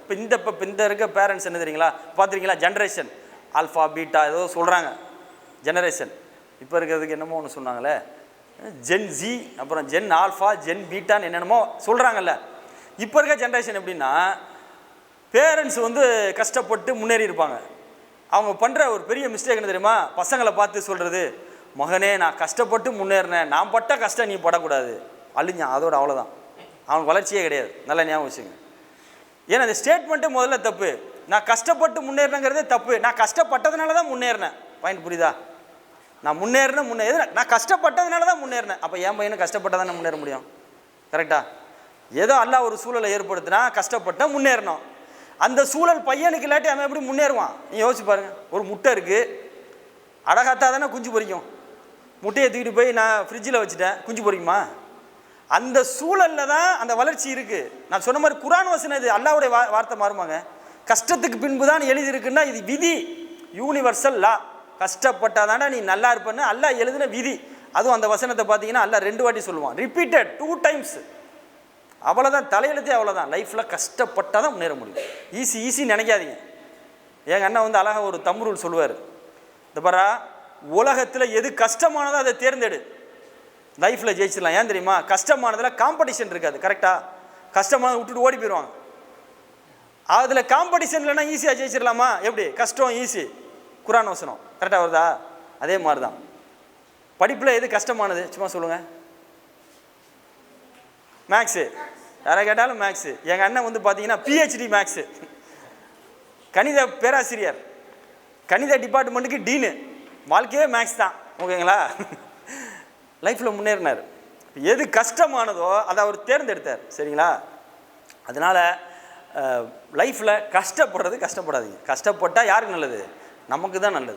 இப்போ இந்த இருக்க பேரண்ட்ஸ் என்ன தெரியுங்களா, பார்த்துருக்கீங்களா, ஜென்ரேஷன் ஆல்ஃபா பீட்டா ஏதோ சொல்கிறாங்க. ஜெனரேஷன் இப்போ இருக்கிறதுக்கு என்னமோ ஒன்று சொன்னாங்களே, ஜென் ஜி, அப்புறம் ஜென் ஆல்ஃபா, ஜென் பீட்டான்னு என்னென்னமோ சொல்கிறாங்கல்ல. இப்போ இருக்க ஜென்ரேஷன் எப்படின்னா, பேரண்ட்ஸ் வந்து கஷ்டப்பட்டு முன்னேறி இருப்பாங்க. அவங்க பண்ணுற ஒரு பெரிய மிஸ்டேக் என்ன தெரியுமா, பசங்களை பார்த்து சொல்கிறது, மகனே நான் கஷ்டப்பட்டு முன்னேறினேன், நான் பட்ட கஷ்டம் நீ படக்கூடாது, அழிஞ்சான், அதோட அவ்வளோதான், அவனுக்கு வளர்ச்சியே கிடையாது. நல்லா ஞாபகம் வச்சுங்க. ஏன்னா அந்த ஸ்டேட்மெண்ட்டு முதல்ல தப்பு. நான் கஷ்டப்பட்டு முன்னேறினங்கிறதே தப்பு. நான் கஷ்டப்பட்டதுனால தான் முன்னேறினேன். பாயிண்ட் புரியுதா? நான் நான் கஷ்டப்பட்டதுனால தான் முன்னேறினேன். அப்போ என் பையனும் கஷ்டப்பட்டால் தானே முன்னேற முடியும். கரெக்டா? ஏதோ அல்லாஹ் ஒரு சூழலை ஏற்படுத்தினா கஷ்டப்பட்ட முன்னேறணும். அந்த சூழல் பையனுக்கு இல்லாட்டி அவன் எப்படி முன்னேறுவான்? நீ யோசிச்சு பாருங்க. ஒரு முட்டை இருக்குது, அடகாத்தா தானே குஞ்சு பொரிக்கும். முட்டையை தூக்கிட்டு போய் நான் ஃப்ரிட்ஜில் வச்சுட்டேன், குஞ்சு பொரிக்குமா? அந்த சூழலில் தான் அந்த வளர்ச்சி இருக்குது. நான் சொன்ன மாதிரி குர்ஆன் வசனம் இது, அல்லாஹ்வுடைய வார்த்தை மாறுமாங்க. கஷ்டத்துக்கு பின்பு தான் எழுதியிருக்குன்னா இது விதி, யூனிவர்சல் லா. கஷ்டப்பட்டாதானே நீ நல்லா இருப்பேன்னு அல்லாஹ் எழுதின விதி. அதுவும் அந்த வசனத்தை பார்த்தீங்கன்னா அல்லாஹ் 2 வாட்டி சொல்லுவான், ரிப்பீட்டட் 2 times. அவ்வளோதான், தலையெழுத்தே அவ்வளோதான். லைஃப்பில் கஷ்டப்பட்டால் தான் முன்னேற முடியும். ஈஸி நினைக்காதீங்க. எங்கள் அண்ணன் வந்து அழகாக ஒரு தம்ரூல் சொல்லுவார், இந்த பாரா, உலகத்தில் எது கஷ்டமானதோ அதை தேர்ந்தெடு, லைஃப்பில் ஜெயிச்சிடலாம். ஏன் தெரியுமா? கஷ்டமானதில் காம்படிஷன் இருக்காது. கரெக்டாக? கஷ்டமானதை விட்டுட்டு ஓடி போயிடுவாங்க. அதில் காம்படிஷன் இல்லைன்னா ஈஸியாக ஜெயிச்சிடலாமா? எப்படி? கஷ்டம் ஈஸி, குர்ஆன் வசனம். கரெக்டாக வருதா? அதே மாதிரி தான் படிப்பில் எது கஷ்டமானது சும்மா சொல்லுங்கள். மேக்ஸு. யாரை கேட்டாலும் மேக்ஸு. எங்கள் அண்ணன் வந்து பார்த்தீங்கன்னா PhD மேக்ஸு, கணித பேராசிரியர், கணித டிபார்ட்மெண்ட்டுக்கு டீனு, வாழ்க்கையே மேக்ஸ் தான். ஓகேங்களா? லைஃப்பில் முன்னேறினார். எது கஷ்டமானதோ அதை அவர் தேர்ந்தெடுத்தார். சரிங்களா? அதனால் லைஃப்பில் கஷ்டப்படுறது கஷ்டப்படாதீங்க. கஷ்டப்பட்டால் யாருக்கு நல்லது? நமக்கு தான் நல்லது.